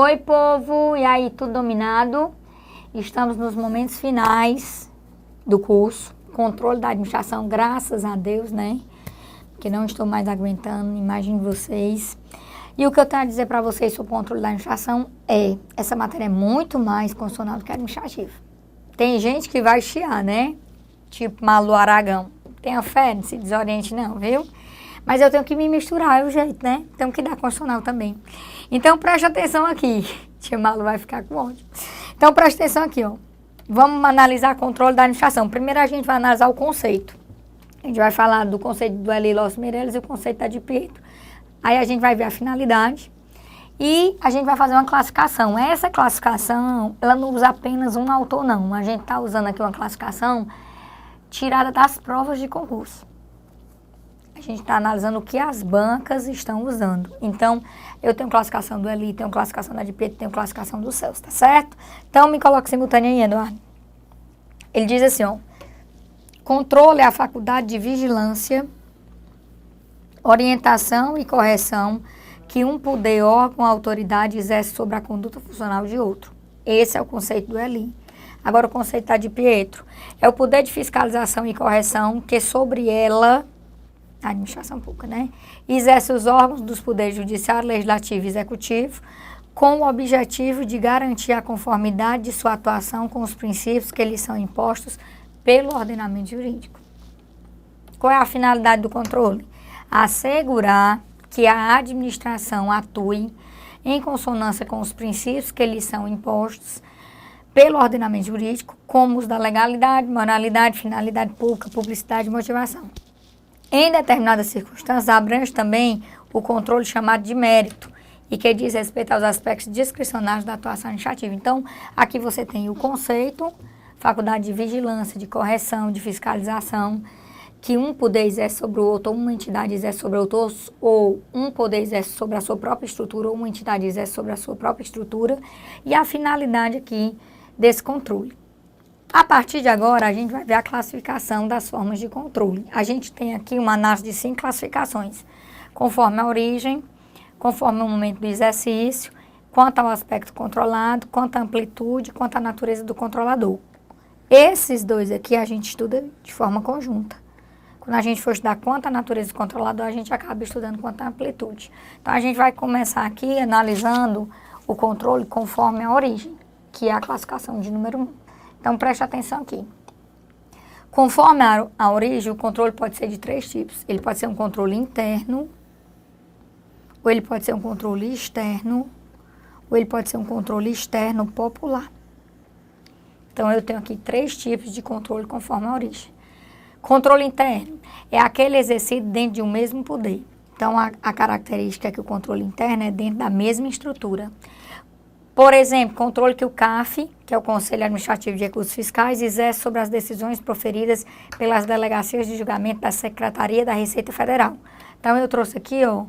Oi, povo! E aí, tudo dominado? Estamos nos momentos finais do curso. Controle da administração, graças a Deus, né? Que não estou mais aguentando, imagino vocês. E o que eu tenho a dizer para vocês sobre o controle da administração é, essa matéria é muito mais constitucional do que administrativa. Tem gente que vai chiar, né? Tipo Malu Aragão. Tenha fé, não se desoriente não, viu? Mas eu tenho que me misturar, é o jeito, né? Tenho que dar constitucional também. Então, preste atenção aqui. Tia Malu vai ficar com ódio. Então, preste atenção aqui, ó. Vamos analisar controle da administração. Primeiro, a gente vai analisar o conceito. A gente vai falar do conceito do Eli Lócio Meirelles e o conceito da de Pietro. Aí, a gente vai ver a finalidade. E a gente vai fazer uma classificação. Essa classificação, ela não usa apenas um autor, não. A gente está usando aqui uma classificação tirada das provas de concurso. A gente está analisando o que as bancas estão usando. Então, eu tenho classificação do Eli, tenho classificação da de Pietro, tenho classificação do Celso, tá certo? Então, me coloque simultâneo aí, Eduardo. Ele diz assim, ó. Controle é a faculdade de vigilância, orientação e correção que um poder, órgão ou autoridade exerce sobre a conduta funcional de outro. Esse é o conceito do Eli. Agora, o conceito da de Pietro é o poder de fiscalização e correção que sobre ela... a administração pública, né? Exerce os órgãos dos poderes judiciário, legislativo e executivo com o objetivo de garantir a conformidade de sua atuação com os princípios que lhes são impostos pelo ordenamento jurídico. Qual é a finalidade do controle? Assegurar que a administração atue em consonância com os princípios que lhes são impostos pelo ordenamento jurídico, como os da legalidade, moralidade, finalidade pública, publicidade e motivação. Em determinadas circunstâncias, abrange também o controle chamado de mérito e que diz respeito aos aspectos discricionários da atuação administrativa. Então, aqui você tem o conceito, faculdade de vigilância, de correção, de fiscalização, que um poder exerce sobre o outro, ou uma entidade exerce sobre o outro, ou um poder exerce sobre a sua própria estrutura, ou uma entidade exerce sobre a sua própria estrutura, e a finalidade aqui desse controle. A partir de agora, a gente vai ver a classificação das formas de controle. A gente tem aqui uma análise de 5 classificações, conforme a origem, conforme o momento do exercício, quanto ao aspecto controlado, quanto à amplitude, quanto à natureza do controlador. Esses dois aqui a gente estuda de forma conjunta. Quando a gente for estudar quanto à natureza do controlador, a gente acaba estudando quanto à amplitude. Então, a gente vai começar aqui analisando o controle conforme a origem, que é a classificação de número 1. Então, preste atenção aqui. Conforme a origem, o controle pode ser de 3 tipos. Ele pode ser um controle interno, ou ele pode ser um controle externo, ou ele pode ser um controle externo popular. Então, eu tenho aqui 3 tipos de controle conforme a origem. Controle interno é aquele exercido dentro de um mesmo poder. Então, a característica é que o controle interno é dentro da mesma estrutura. Por exemplo, controle que o CAF, que é o Conselho Administrativo de Recursos Fiscais, exerce sobre as decisões proferidas pelas delegacias de julgamento da Secretaria da Receita Federal. Então, eu trouxe aqui, ó,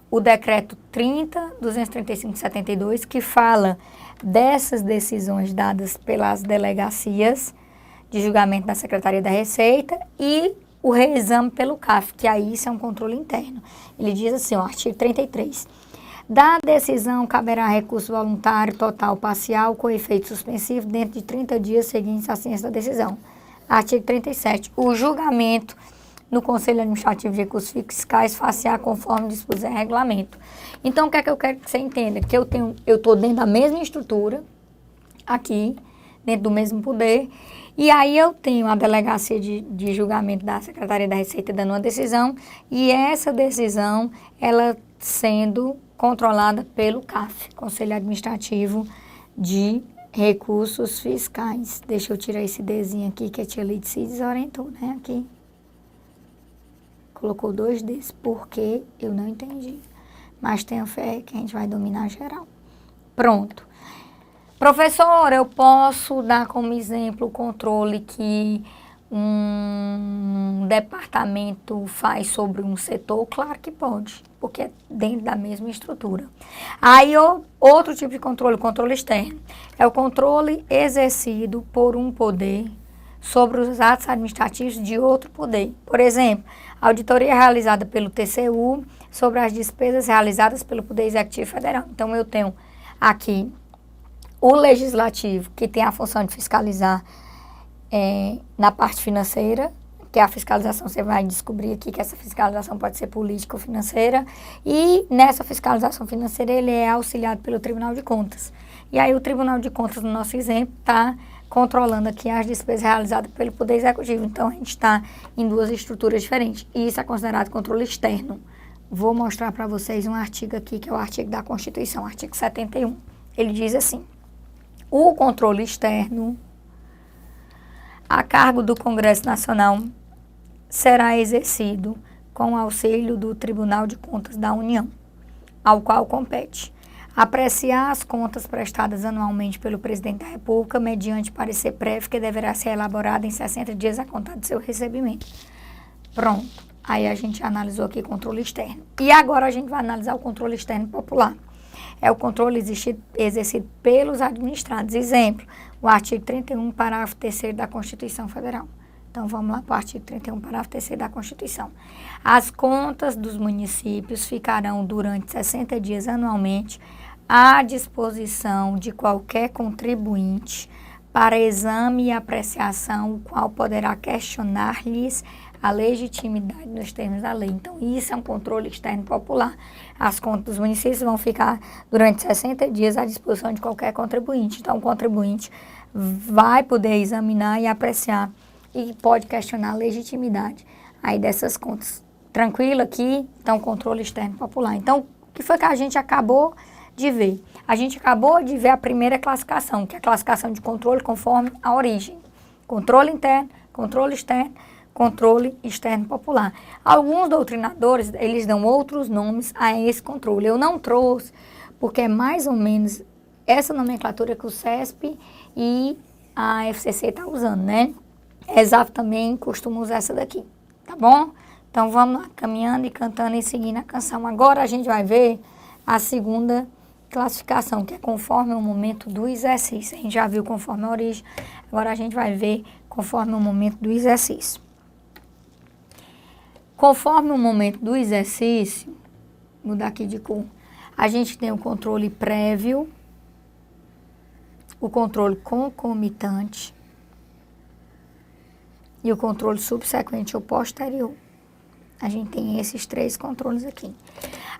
o decreto 30.235/72, que fala dessas decisões dadas pelas delegacias de julgamento da Secretaria da Receita e o reexame pelo CAF, que aí isso é um controle interno. Ele diz assim, ó, artigo 33. Da decisão caberá recurso voluntário, total, parcial, com efeito suspensivo, dentro de 30 dias seguintes à ciência da decisão. Artigo 37. O julgamento no Conselho Administrativo de Recursos Fiscais far-se-á conforme dispuser regulamento. Então, o que é que eu quero que você entenda? Que eu estou dentro da mesma estrutura, aqui, dentro do mesmo poder, e aí eu tenho a delegacia de julgamento da Secretaria da Receita dando uma decisão, e essa decisão, ela sendo controlada pelo CAF, Conselho Administrativo de Recursos Fiscais. Deixa eu tirar esse Dzinho aqui, que a tia Lídia se desorientou, né, aqui. Colocou 2 Ds, porque eu não entendi. Mas tenho fé que a gente vai dominar geral. Pronto. Professora, eu posso dar como exemplo o controle que um departamento faz sobre um setor? Claro que pode, porque é dentro da mesma estrutura. Aí, outro tipo de controle, o controle externo, é o controle exercido por um poder sobre os atos administrativos de outro poder. Por exemplo, a auditoria realizada pelo TCU sobre as despesas realizadas pelo Poder Executivo Federal. Então, eu tenho aqui o legislativo, que tem a função de fiscalizar na parte financeira, que a fiscalização, você vai descobrir aqui que essa fiscalização pode ser política ou financeira, e nessa fiscalização financeira ele é auxiliado pelo Tribunal de Contas. E aí o Tribunal de Contas, no nosso exemplo, está controlando aqui as despesas realizadas pelo Poder Executivo. Então, a gente está em duas estruturas diferentes. E isso é considerado controle externo. Vou mostrar para vocês um artigo aqui, que é o artigo da Constituição, artigo 71. Ele diz assim: o controle externo, a cargo do Congresso Nacional, será exercido com o auxílio do Tribunal de Contas da União, ao qual compete apreciar as contas prestadas anualmente pelo Presidente da República mediante parecer prévio que deverá ser elaborado em 60 dias a contar do seu recebimento. Pronto. Aí a gente analisou aqui controle externo. E agora a gente vai analisar o controle externo popular. É o controle exercido pelos administrados. Exemplo, o artigo 31, parágrafo 3º da Constituição Federal. Então, vamos lá para o artigo 31, parágrafo 3º da Constituição. As contas dos municípios ficarão durante 60 dias anualmente à disposição de qualquer contribuinte para exame e apreciação, o qual poderá questionar-lhes a legitimidade nos termos da lei. Então, isso é um controle externo popular. As contas dos municípios vão ficar durante 60 dias à disposição de qualquer contribuinte. Então, o contribuinte vai poder examinar e apreciar e pode questionar a legitimidade aí dessas contas. Tranquilo aqui? Então, controle externo popular. Então, o que foi que a gente acabou de ver? A gente acabou de ver a primeira classificação, que é a classificação de controle conforme a origem. Controle interno, controle externo, controle externo popular. Alguns doutrinadores, eles dão outros nomes a esse controle. Eu não trouxe, porque é mais ou menos essa nomenclatura que o CESP e a FCC está usando, né? Exato também costuma usar essa daqui, tá bom? Então, vamos lá, caminhando e cantando e seguindo a canção. Agora a gente vai ver a segunda classificação, que é conforme o momento do exercício. A gente já viu conforme a origem, agora a gente vai ver conforme o momento do exercício. Conforme o momento do exercício, vou mudar aqui de cor, a gente tem o controle prévio, o controle concomitante e o controle subsequente ou posterior. A gente tem esses três controles aqui.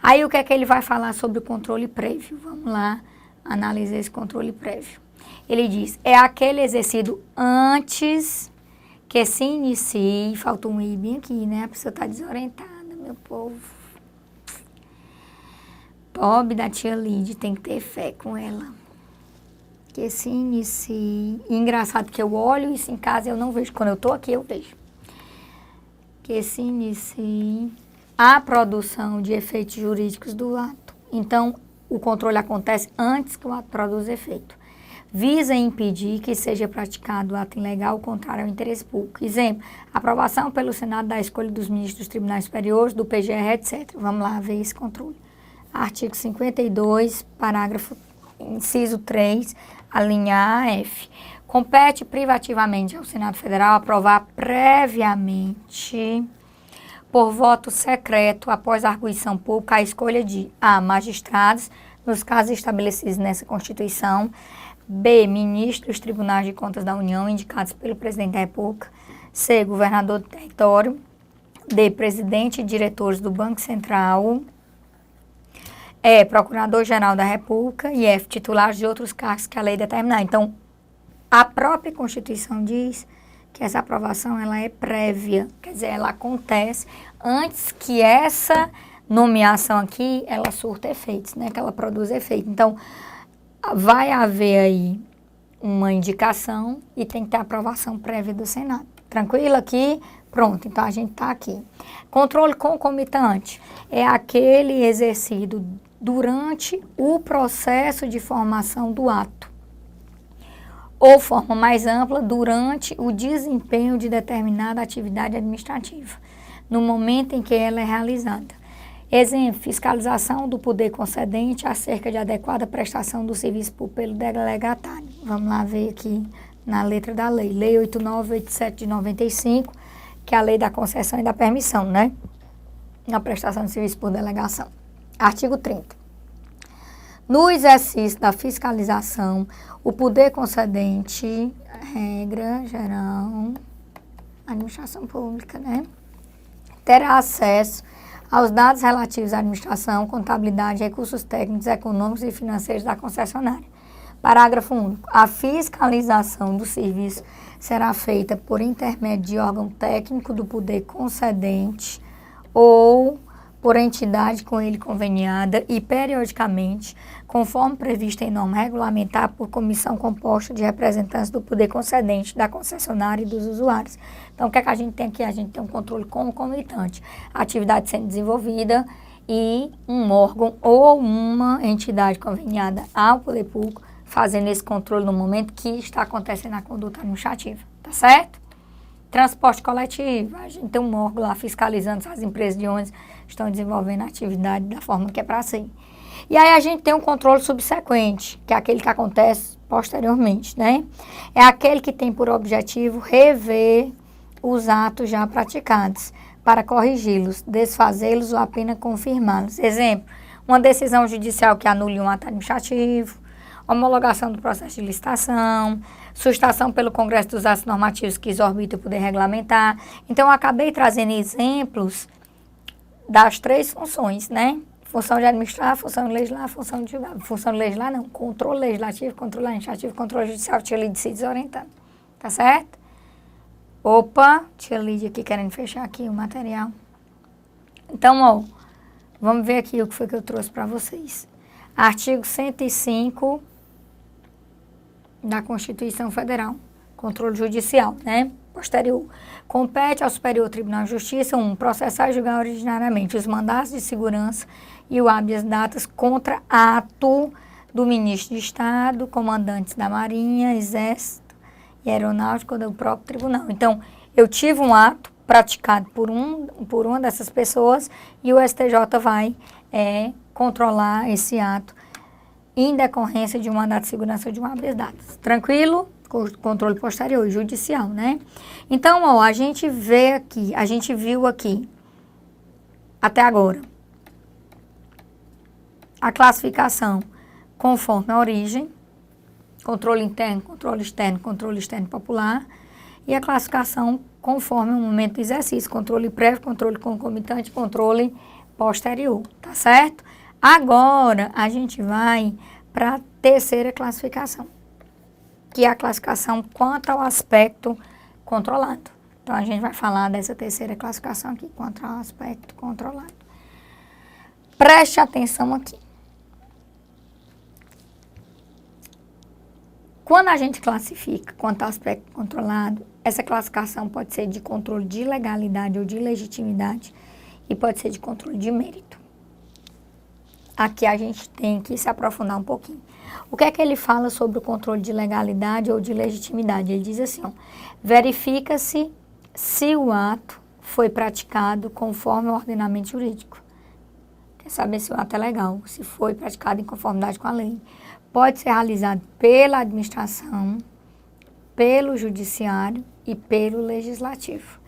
Aí, o que é que ele vai falar sobre o controle prévio? Vamos lá analisar esse controle prévio. Ele diz, é aquele exercido antes que se inicie, faltou um i bem aqui, né? A pessoa está desorientada, meu povo. Pobre da tia Lídia, tem que ter fé com ela. Que se inicie. E engraçado que eu olho isso em casa e eu não vejo. Quando eu estou aqui, eu vejo. Que se inicie a produção de efeitos jurídicos do ato. Então, o controle acontece antes que o ato produza efeito. Visa impedir que seja praticado o ato ilegal contrário ao interesse público. Exemplo, aprovação pelo Senado da escolha dos ministros dos tribunais superiores, do PGR, etc. Vamos lá ver esse controle. Artigo 52, parágrafo, inciso 3, a linha A a F. Compete privativamente ao Senado Federal aprovar previamente, por voto secreto, após arguição pública, a escolha de A. Magistrados, nos casos estabelecidos nessa Constituição, B. Ministros dos Tribunais de Contas da União, indicados pelo Presidente da República, C. Governador do território, D. Presidente e diretores do Banco Central, E. Procurador-Geral da República e F. Titulares de outros cargos que a lei determinar. Então, a própria Constituição diz que essa aprovação ela é prévia, quer dizer, ela acontece antes que essa nomeação aqui, ela surta efeitos, né, que ela produz efeito. Então, vai haver aí uma indicação e tem que ter aprovação prévia do Senado. Tranquilo aqui? Pronto, então a gente está aqui. Controle concomitante é aquele exercido durante o processo de formação do ato, ou forma mais ampla, durante o desempenho de determinada atividade administrativa, no momento em que ela é realizada. Exemplo, fiscalização do poder concedente acerca de adequada prestação do serviço público pelo delegatário. Vamos lá ver aqui na letra da lei. Lei 8987 de 95, que é a lei da concessão e da permissão, né? Na prestação de serviço por delegação. Artigo 30. No exercício da fiscalização, o poder concedente, regra geral, administração pública, né? Terá acesso aos dados relativos à administração, contabilidade, recursos técnicos, econômicos e financeiros da concessionária. Parágrafo único. A fiscalização do serviço será feita por intermédio de órgão técnico do poder concedente ou por entidade com ele conveniada e, periodicamente, conforme previsto em norma regulamentar, por comissão composta de representantes do poder concedente, da concessionária e dos usuários. Então, o que é que a gente tem aqui? A gente tem um controle concomitante. A atividade sendo desenvolvida e um órgão ou uma entidade conveniada ao poder público fazendo esse controle no momento que está acontecendo a conduta administrativa. Tá certo? Transporte coletivo, a gente tem um órgão lá fiscalizando se as empresas de ônibus estão desenvolvendo a atividade da forma que é para ser. E aí a gente tem um controle subsequente, que é aquele que acontece posteriormente, né? É aquele que tem por objetivo rever os atos já praticados, para corrigi-los, desfazê-los ou apenas confirmá-los. Exemplo, uma decisão judicial que anule um ato administrativo, homologação do processo de licitação, sustação pelo Congresso dos atos normativos que exorbitam o poder regulamentar. Então, eu acabei trazendo exemplos das três funções, né? Função de administrar, função de legislar, função de julgar. Função de legislar, não. Controle legislativo, controle administrativo, controle judicial, tia Lídia se desorientando. Tá certo? Opa, tia Lídia aqui querendo fechar aqui o material. Então, ó, vamos ver aqui o que foi que eu trouxe para vocês. Artigo 105 da Constituição Federal, controle judicial, né? Posterior. Compete ao Superior Tribunal de Justiça, processar e julgar originariamente os mandatos de segurança e o habeas datas contra ato do Ministro de Estado, comandantes da Marinha, Exército e Aeronáutica do próprio Tribunal. Então, eu tive um ato praticado por uma dessas pessoas e o STJ vai controlar esse ato em decorrência de um mandato de segurança ou de um habeas datas. Tranquilo? Controle posterior, judicial, né? Então, ó, a gente viu aqui, até agora, a classificação conforme a origem, controle interno, controle externo popular, e a classificação conforme o momento do exercício, controle prévio, controle concomitante, controle posterior, tá certo? Agora, a gente vai para a terceira classificação, que é a classificação quanto ao aspecto controlado. Então, a gente vai falar dessa terceira classificação aqui, quanto ao aspecto controlado. Preste atenção aqui. Quando a gente classifica quanto ao aspecto controlado, essa classificação pode ser de controle de legalidade ou de legitimidade e pode ser de controle de mérito. Aqui a gente tem que se aprofundar um pouquinho. O que é que ele fala sobre o controle de legalidade ou de legitimidade? Ele diz assim, ó, verifica-se se o ato foi praticado conforme o ordenamento jurídico. Quer saber se o ato é legal, se foi praticado em conformidade com a lei. Pode ser realizado pela administração, pelo judiciário e pelo legislativo.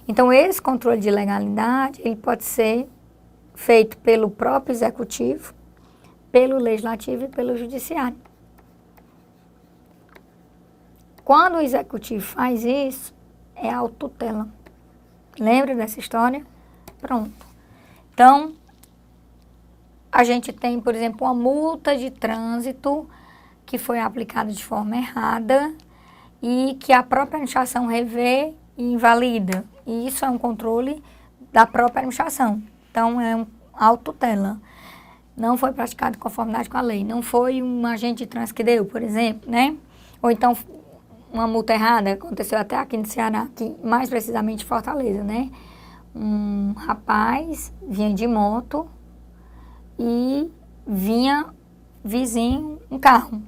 Então, esse controle de legalidade, ele pode ser feito pelo próprio executivo, pelo legislativo e pelo judiciário. Quando o executivo faz isso, é autotutela. Lembra dessa história? Pronto. Então, a gente tem, por exemplo, uma multa de trânsito que foi aplicada de forma errada e que a própria administração revê e invalida. E isso é um controle da própria administração. Então, é um autotutela. Não foi praticado em conformidade com a lei. Não foi um agente de trânsito que deu, por exemplo, né? Ou então, uma multa errada, aconteceu até aqui no Ceará, aqui, mais precisamente em Fortaleza, né? Um rapaz vinha de moto e vinha vizinho um carro.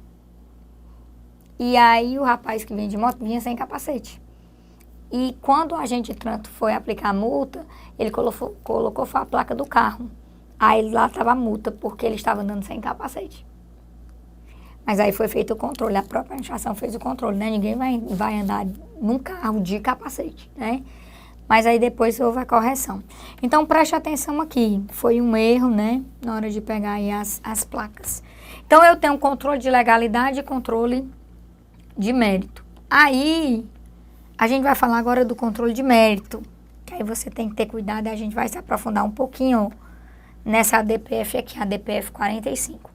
E aí, o rapaz que vinha de moto vinha sem capacete. E quando o agente de trânsito foi aplicar a multa, ele colocou a placa do carro. Aí lá estava a multa, porque ele estava andando sem capacete. Mas aí foi feito o controle, a própria administração fez o controle, né? Ninguém vai andar num carro de capacete, né? mas aí depois houve a correção. Então, preste atenção aqui. Foi um erro, né? Na hora de pegar aí as placas. Então, eu tenho controle de legalidade e controle de mérito. Aí, a gente vai falar agora do controle de mérito. Que aí você tem que ter cuidado e a gente vai se aprofundar um pouquinho nessa ADPF aqui, a ADPF 45.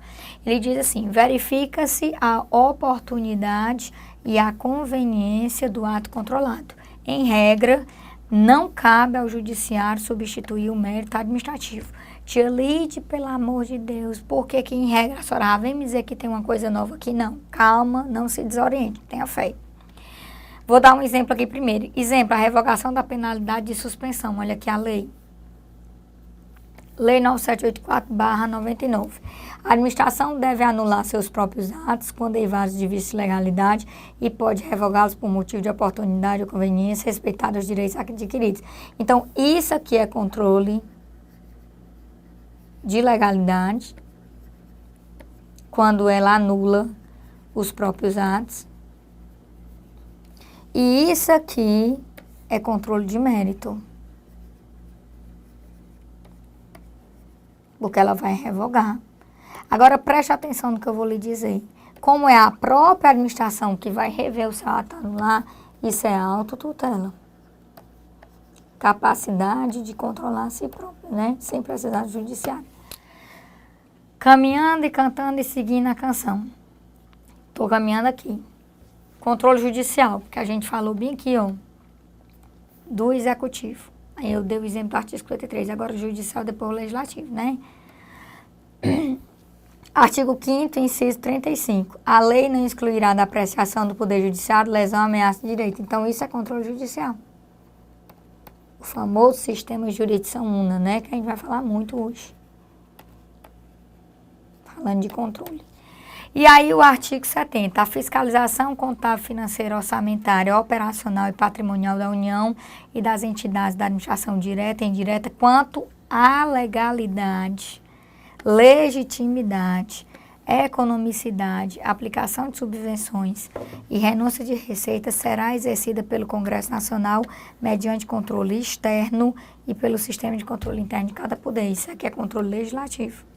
Ele diz assim: verifica-se a oportunidade e a conveniência do ato controlado. Em regra, não cabe ao judiciário substituir o mérito administrativo. Tia Lide, pelo amor de Deus, por que em regra a senhora vem me dizer que tem uma coisa nova aqui? Não, calma, não se desoriente, tenha fé. Vou dar um exemplo aqui primeiro. Exemplo, a revogação da penalidade de suspensão. Olha aqui a lei. Lei 9784/99. A administração deve anular seus próprios atos quando eivados de vício de legalidade e pode revogá-los por motivo de oportunidade ou conveniência, respeitados os direitos adquiridos. Então, isso aqui é controle de legalidade, quando ela anula os próprios atos. E isso aqui é controle de mérito, porque ela vai revogar. Agora, preste atenção no que eu vou lhe dizer. Como é a própria administração que vai rever o seu ato anular, isso é autotutela. Capacidade de controlar a si própria, né? Sem precisar do judiciário. Caminhando e cantando e seguindo a canção. Estou caminhando aqui. Controle judicial, porque a gente falou bem aqui, ó, do executivo. Aí eu dei o exemplo do artigo 53, agora o judicial, depois o legislativo, né? Artigo 5º, inciso 35. A lei não excluirá da apreciação do Poder Judiciário lesão, ameaça de direito. Então, isso é controle judicial. O famoso sistema de jurisdição una, né? Que a gente vai falar muito hoje. Falando de controle. E aí, o artigo 70. A fiscalização contábil, financeira, orçamentária, operacional e patrimonial da União e das entidades da administração direta e indireta quanto à legalidade, legitimidade, economicidade, aplicação de subvenções e renúncia de receitas será exercida pelo Congresso Nacional mediante controle externo e pelo sistema de controle interno de cada poder. Isso aqui é controle legislativo.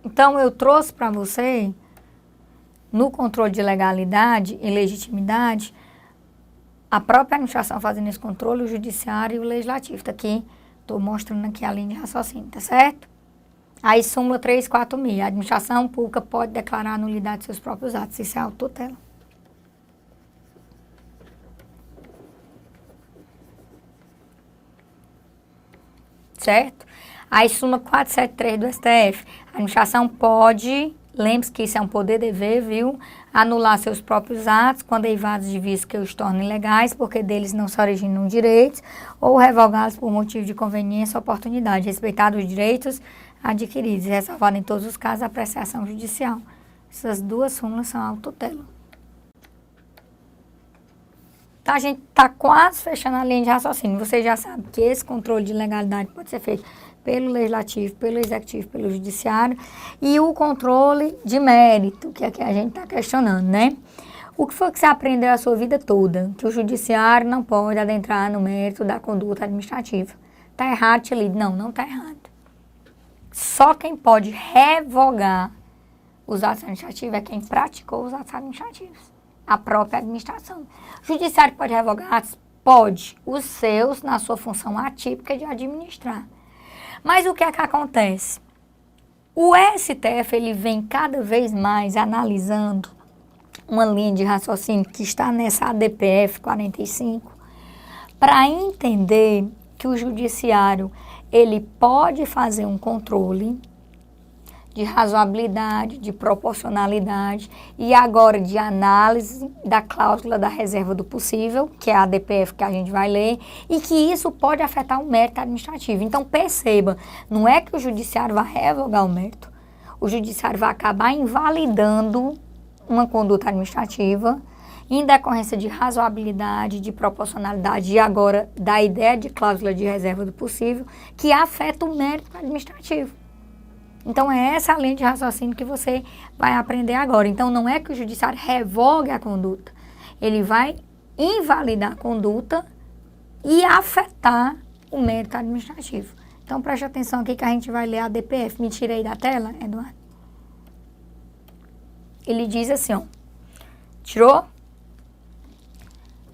Então, eu trouxe para você, no controle de legalidade e legitimidade, a própria administração fazendo esse controle, o judiciário e o legislativo. Tá aqui, estou mostrando aqui a linha de raciocínio, tá certo? Aí, súmula 346. A administração pública pode declarar a nulidade de seus próprios atos. Isso é autotutela. Certo? Aí, súmula 473 do STF. A administração pode, lembre-se que isso é um poder-dever, viu? Anular seus próprios atos quando eivados de vício que os tornem ilegais, porque deles não se originam direitos, ou revogá-los por motivo de conveniência ou oportunidade, respeitados os direitos adquiridos, e ressalvado em todos os casos a apreciação judicial. Essas duas súmulas são autotutela. Então, a gente está quase fechando a linha de raciocínio. Você já sabe que esse controle de legalidade pode ser feito pelo legislativo, pelo executivo, pelo judiciário, e o controle de mérito, que é que a gente está questionando, né? O que foi que você aprendeu a sua vida toda? Que o judiciário não pode adentrar no mérito da conduta administrativa. Está errado, Tia Lide? Não, não está errado. Só quem pode revogar os atos administrativos é quem praticou os atos administrativos. A própria administração. O judiciário pode revogar atos? Pode. Os seus, na sua função atípica de administrar. Mas o que é que acontece? O STF, ele vem cada vez mais analisando uma linha de raciocínio que está nessa ADPF 45, para entender que o judiciário, ele pode fazer um controle de razoabilidade, de proporcionalidade e agora de análise da cláusula da reserva do possível, que é a ADPF que a gente vai ler, e que isso pode afetar o mérito administrativo. Então, perceba, não é que o judiciário vai revogar o mérito, o judiciário vai acabar invalidando uma conduta administrativa em decorrência de razoabilidade, de proporcionalidade e agora da ideia de cláusula de reserva do possível, que afeta o mérito administrativo. Então, é essa a linha de raciocínio que você vai aprender agora. Então, não é que o judiciário revogue a conduta. Ele vai invalidar a conduta e afetar o mérito administrativo. Então, preste atenção aqui que a gente vai ler a DPF. Me tirei da tela, Eduardo? Ele diz assim, ó. Tirou?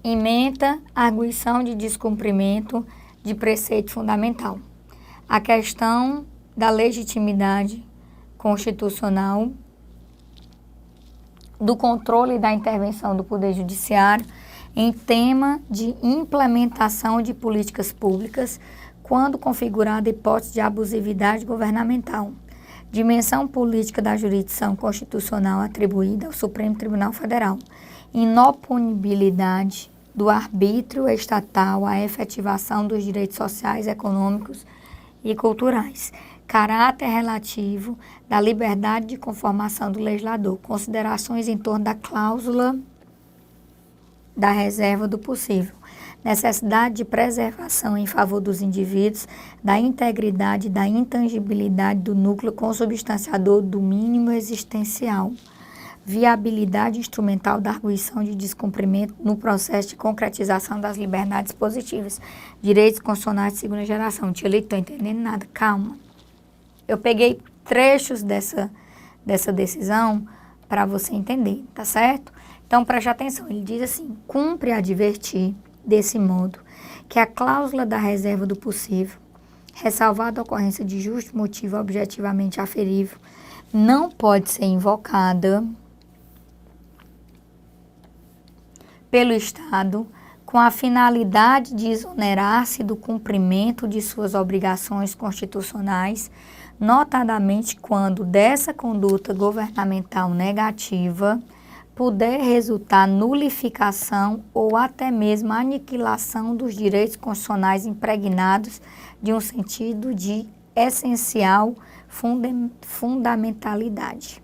Ementa arguição de descumprimento de preceito fundamental. A questão da legitimidade constitucional do controle da intervenção do Poder Judiciário em tema de implementação de políticas públicas quando configurada hipótese de abusividade governamental. Dimensão política da jurisdição constitucional atribuída ao Supremo Tribunal Federal. Inoponibilidade do arbítrio estatal à efetivação dos direitos sociais, econômicos e culturais. Caráter relativo da liberdade de conformação do legislador. Considerações em torno da cláusula da reserva do possível. Necessidade de preservação em favor dos indivíduos da integridade e da intangibilidade do núcleo consubstanciador do mínimo existencial. Viabilidade instrumental da arguição de descumprimento no processo de concretização das liberdades positivas. Direitos constitucionais de segunda geração. Tia Lito, não estou entendendo nada. Calma. Eu peguei trechos dessa decisão para você entender, tá certo? Então, preste atenção. Ele diz assim, cumpre advertir, desse modo, que a cláusula da reserva do possível, ressalvada a ocorrência de justo motivo objetivamente aferível, não pode ser invocada pelo Estado com a finalidade de exonerar-se do cumprimento de suas obrigações constitucionais, notadamente quando dessa conduta governamental negativa puder resultar nulificação ou até mesmo aniquilação dos direitos constitucionais impregnados de um sentido de essencial fundamentalidade.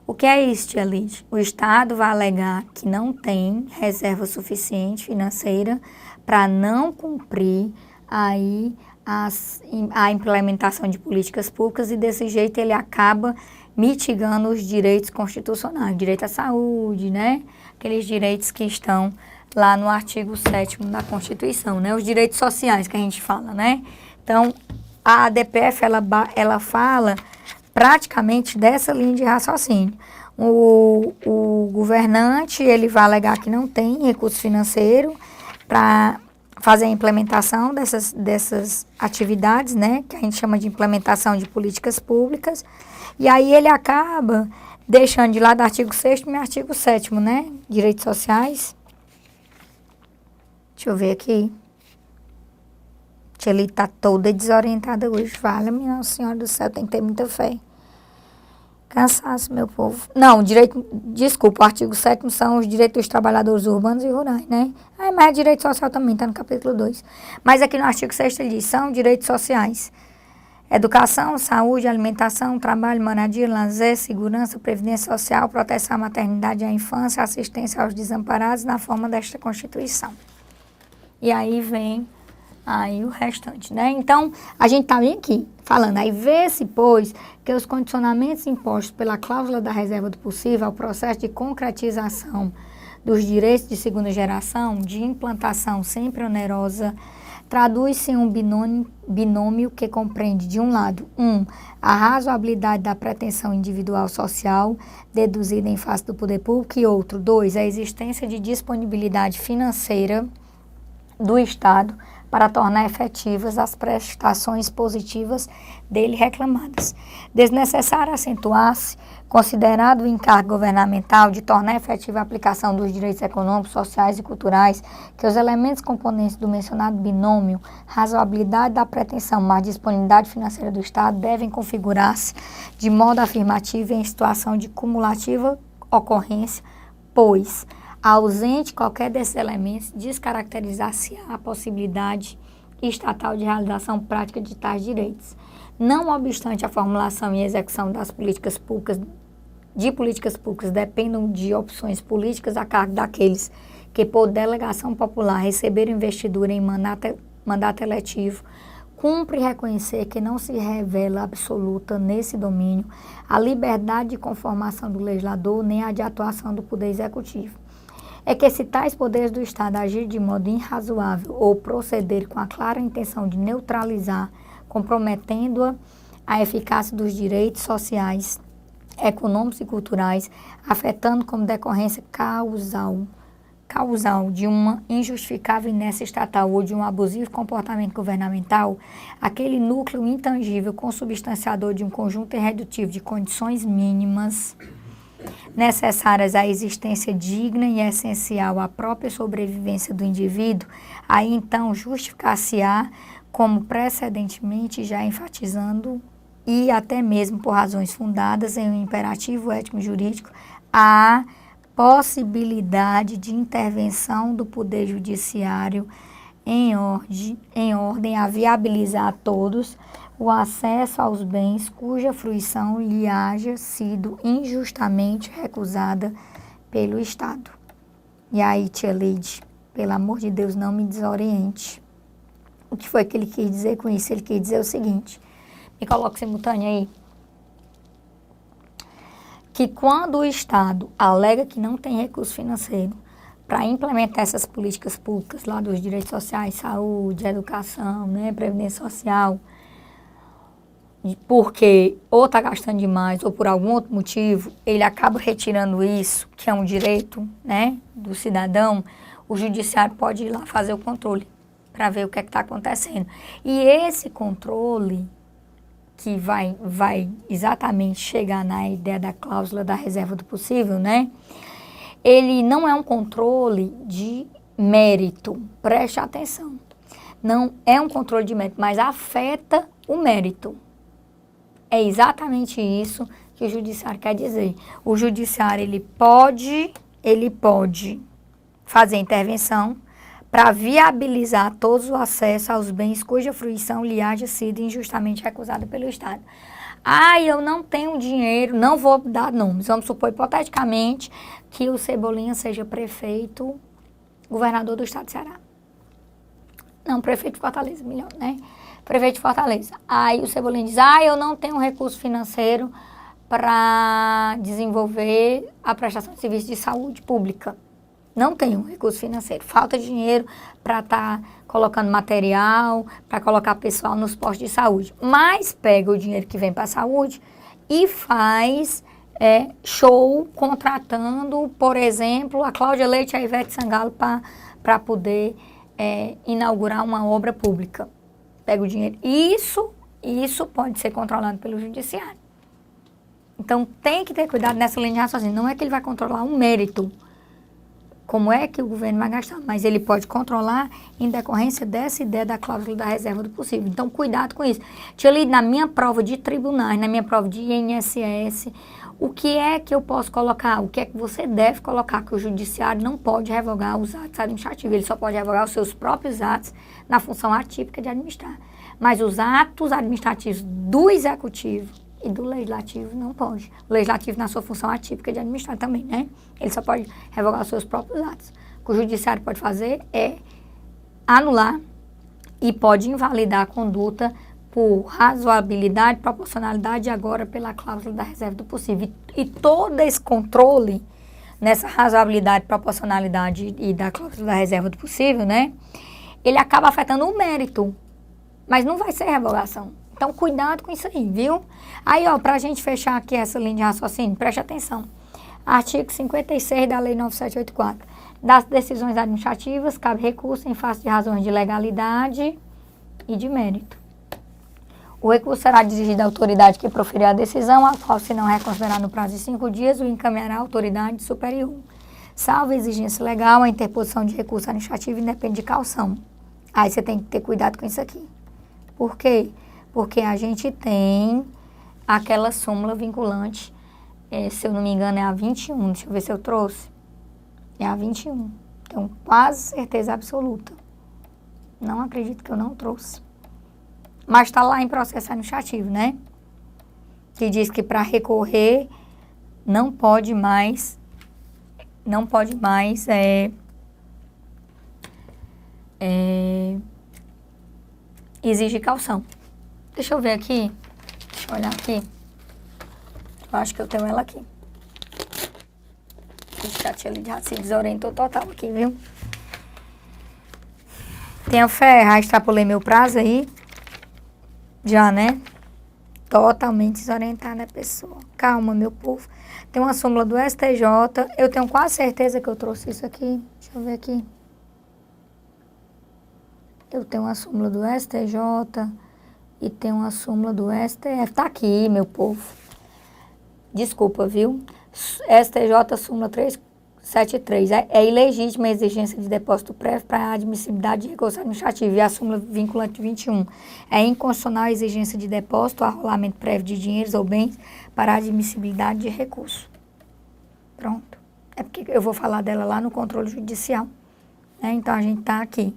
O que é isso, tia Lídia? O Estado vai alegar que não tem reserva suficiente financeira para não cumprir aí a implementação de políticas públicas e desse jeito ele acaba mitigando os direitos constitucionais, direito à saúde, né? Aqueles direitos que estão lá no artigo 7º da Constituição, né? Os direitos sociais que a gente fala, né? Então, a ADPF, ela fala praticamente dessa linha de raciocínio. O governante, ele vai alegar que não tem recurso financeiro para fazer a implementação dessas atividades, né, que a gente chama de implementação de políticas públicas, e aí ele acaba deixando de lado o artigo 6º e o artigo 7º, né, direitos sociais. Deixa eu ver aqui. Ele está toda desorientada hoje. Fala, minha senhora do céu, tem que ter muita fé. Cansaço, meu povo. Não, desculpa, o artigo 7º são os direitos dos trabalhadores urbanos e rurais, né? Mas é direito social também, está no capítulo 2. Mas aqui no artigo 6º ele diz, são direitos sociais. Educação, saúde, alimentação, trabalho, moradia, lazer, segurança, previdência social, proteção à maternidade e à infância, assistência aos desamparados na forma desta Constituição. E aí vem aí o restante, né? Então, a gente tá bem aqui falando, aí vê-se, pois, que os condicionamentos impostos pela cláusula da reserva do possível ao processo de concretização dos direitos de segunda geração, de implantação sempre onerosa, traduz-se em um binômio que compreende, de um lado, a razoabilidade da pretensão individual social deduzida em face do poder público e outro, 2, a existência de disponibilidade financeira do Estado para tornar efetivas as prestações positivas dele reclamadas. Desnecessário acentuar-se, considerado o encargo governamental de tornar efetiva a aplicação dos direitos econômicos, sociais e culturais, que os elementos componentes do mencionado binômio, razoabilidade da pretensão mais disponibilidade financeira do Estado, devem configurar-se de modo afirmativo em situação de cumulativa ocorrência, pois ausente qualquer desses elementos, descaracterizar-se a possibilidade estatal de realização prática de tais direitos. Não obstante a formulação e execução das políticas públicas, dependam de opções políticas a cargo daqueles que, por delegação popular, receberam investidura em mandato eletivo, cumpre reconhecer que não se revela absoluta nesse domínio a liberdade de conformação do legislador nem a de atuação do Poder Executivo. É que se tais poderes do Estado agirem de modo irrazoável ou proceder com a clara intenção de neutralizar, comprometendo a eficácia dos direitos sociais, econômicos e culturais, afetando como decorrência causal de uma injustificável inércia estatal ou de um abusivo comportamento governamental, aquele núcleo intangível consubstanciador de um conjunto irredutivo de condições mínimas necessárias à existência digna e essencial à própria sobrevivência do indivíduo, aí então justificar-se-á como precedentemente já enfatizando e até mesmo por razões fundadas em um imperativo ético-jurídico a possibilidade de intervenção do Poder Judiciário em ordem a viabilizar a todos o acesso aos bens cuja fruição lhe haja sido injustamente recusada pelo Estado. E aí, tia Leide, pelo amor de Deus, não me desoriente. O que foi que ele quis dizer com isso? Ele quis dizer o seguinte, me coloca simultâneo aí, que quando o Estado alega que não tem recurso financeiro para implementar essas políticas públicas lá dos direitos sociais, saúde, educação, né, previdência social, porque ou está gastando demais ou por algum outro motivo, ele acaba retirando isso, que é um direito, né, do cidadão, o judiciário pode ir lá fazer o controle para ver o que é que está acontecendo. E esse controle que vai exatamente chegar na ideia da cláusula da reserva do possível, né? Ele não é um controle de mérito, preste atenção. Não é um controle de mérito, mas afeta o mérito. É exatamente isso que o judiciário quer dizer. O judiciário, ele pode fazer intervenção para viabilizar todos o acesso aos bens cuja fruição lhe haja sido injustamente recusada pelo Estado. Eu não tenho dinheiro, não vou dar nomes. Vamos supor, hipoteticamente, que o Cebolinha seja prefeito, governador do Estado do Ceará. Não, prefeito de Fortaleza, melhor, né? Prefeito de Fortaleza. Aí o Cebolinha diz, eu não tenho recurso financeiro para desenvolver a prestação de serviço de saúde pública. Não tenho recurso financeiro, falta dinheiro para estar colocando material, para colocar pessoal nos postos de saúde. Mas pega o dinheiro que vem para a saúde e faz show contratando, por exemplo, a Cláudia Leite e a Ivete Sangalo para poder inaugurar uma obra pública. Pega o dinheiro. Isso pode ser controlado pelo judiciário. Então tem que ter cuidado nessa linha de raciocínio. Não é que ele vai controlar um mérito, como é que o governo vai gastar, mas ele pode controlar em decorrência dessa ideia da cláusula da reserva do possível. Então, cuidado com isso. Tia Lídia, na minha prova de tribunais, na minha prova de INSS, o que é que eu posso colocar? O que é que você deve colocar? Que o judiciário não pode revogar os atos administrativos, ele só pode revogar os seus próprios atos na função atípica de administrar. Mas os atos administrativos do executivo e do legislativo não pode. O legislativo na sua função atípica de administrar também, né? Ele só pode revogar os seus próprios atos. O que o judiciário pode fazer é anular e pode invalidar a conduta por razoabilidade, proporcionalidade e agora pela cláusula da reserva do possível. E todo esse controle nessa razoabilidade, proporcionalidade e da cláusula da reserva do possível, né? Ele acaba afetando o mérito, mas não vai ser revogação. Então, cuidado com isso aí, viu? Aí, pra gente fechar aqui essa linha de raciocínio, preste atenção. Artigo 56 da Lei 9784. Das decisões administrativas, cabe recurso em face de razões de legalidade e de mérito. O recurso será dirigido à autoridade que proferir a decisão, a qual, se não reconsiderar no prazo de 5 dias, o encaminhará à autoridade superior. Salvo exigência legal, a interposição de recurso administrativo independe de caução. Aí você tem que ter cuidado com isso aqui. Por quê? Porque a gente tem aquela súmula vinculante, se eu não me engano é a 21, deixa eu ver se eu trouxe. É a 21. Tenho quase certeza absoluta. Não acredito que eu não trouxe. Mas está lá em processo administrativo, né? Que diz que para recorrer não pode mais exige calção. Deixa eu ver aqui. Deixa eu olhar aqui. Eu acho que eu tenho ela aqui. A tia Lídia se desorientou total aqui, viu? Tenha fé, já extrapolei meu prazo aí. Já, né? Totalmente desorientada a pessoa. Calma, meu povo. Tem uma súmula do STJ. Eu tenho quase certeza que eu trouxe isso aqui. Deixa eu ver aqui. Eu tenho uma súmula do STJ e tenho uma súmula do STF. Tá aqui, meu povo. Desculpa, viu? STJ súmula 373. É ilegítima a exigência de depósito prévio para admissibilidade de recurso administrativo. E a súmula vinculante 21. É inconstitucional a exigência de depósito, arrolamento prévio de dinheiros ou bens para admissibilidade de recurso. Pronto. É porque eu vou falar dela lá no controle judicial. Né? Então, a gente tá aqui.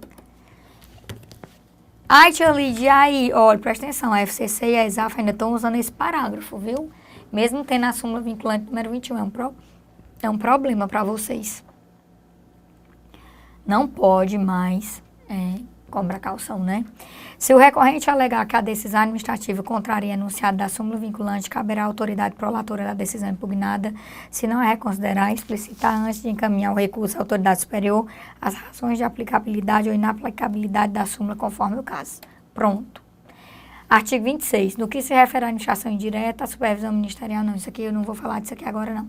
Ai, tia Lídia, aí, olha, presta atenção, a FCC e a ESAF ainda estão usando esse parágrafo, viu? Mesmo tendo a súmula vinculante número 21, é um problema para vocês. Não pode mais cobrar calção, né? Se o recorrente alegar que a decisão administrativa contraria enunciado da súmula vinculante, caberá à autoridade prolatora da decisão impugnada, se não a reconsiderar, explicitar antes de encaminhar o recurso à autoridade superior as razões de aplicabilidade ou inaplicabilidade da súmula conforme o caso. Pronto. Artigo 26. No que se refere à administração indireta, a supervisão ministerial, não, isso aqui eu não vou falar disso aqui agora, não.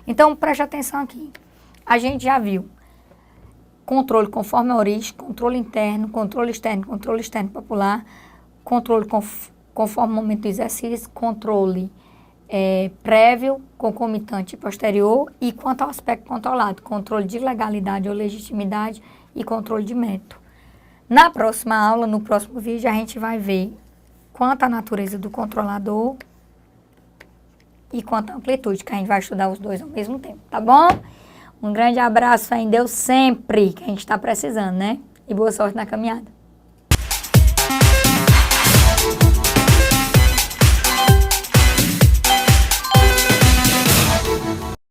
Então, preste atenção aqui. A gente já viu controle conforme a origem, controle interno, controle externo popular, controle conforme o momento do exercício, controle prévio, concomitante e posterior, e quanto ao aspecto controlado, controle de legalidade ou legitimidade e controle de mérito. Na próxima aula, no próximo vídeo, a gente vai ver quanto à natureza do controlador e quanto à amplitude, que a gente vai estudar os dois ao mesmo tempo, tá bom? Um grande abraço, fé em Deus sempre, que a gente está precisando, né? E boa sorte na caminhada.